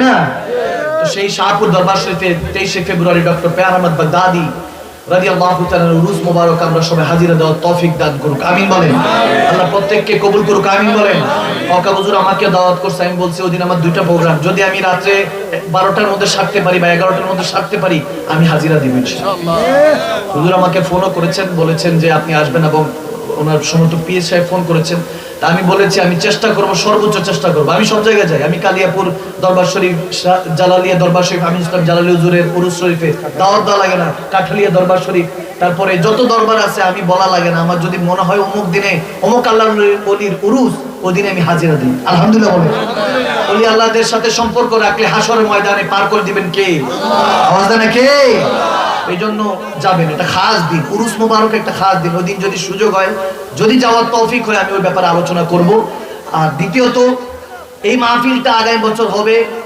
না? তো সেই শাহপুর দরবার শরীফে 23শে ফেব্রুয়ারি ডক্টর পেয়ার আহমদ বাগদাদি রাদিয়াল্লাহু তাআলা উরুস মোবারক আমরা সবাই হাজিরা দেওয়ার তৌফিক দান করুক, আমিন বলেন। আল্লাহ প্রত্যেককে কবুল করুক, আমিন বলেন। কাকা হুজুর আমাকে দাওয়াত করছে, আমি বলছি ওদিন আমার দুইটা প্রোগ্রাম, যদি আমি রাতে 12টার মধ্যে সারতে পারি বা 11টার মধ্যে সারতে পারি আমি হাজিরা দিব ইনশাআল্লাহ। হুজুর আমাকে ফোনও করেছেন, বলেছেন যে আপনি আসবেন, এবং ওনার সমস্ত পিএস সাহেব ফোন করেছেন। তা আমি বলেছি আমি চেষ্টা করব, সর্বোচ্চ চেষ্টা করব। আমি সব জায়গায় যাই, আমি কালিয়াপুর দরবার শরীফ, জালালিয়া দরবার শরীফ, আমি ইসলাম জালালি হুজুরের উরুস শরীফে দাওয়াত দেওয়া লাগে না, কাঠালিয়া দরবার শরীফ, তারপরে যত দরবার আছে আমি বলা লাগে না। আমার যদি মনে হয় অমুক দিনে অমুক আল্লাহর ওলির উরুস, ওই দিনে আমি হাজিরা দিই। আলহামদুলিল্লাহ বলেন। ওলি আল্লাহদের সাথে সম্পর্ক রাখলে হাসরের ময়দানে পার করে দিবেন কে? আওয়াজ দেন কে? এই জন্য যাবেন, এটা খাস দিন, উরুস মোবারক একটা খাস দিন। ওই দিন যদি সুযোগ হয়, যদি যাওয়ার তৌফিক হয়, আমি ওই ব্যাপারে আলোচনা করব। আর দ্বিতীয়ত এই মাহফিলটা আগামী বছর হবে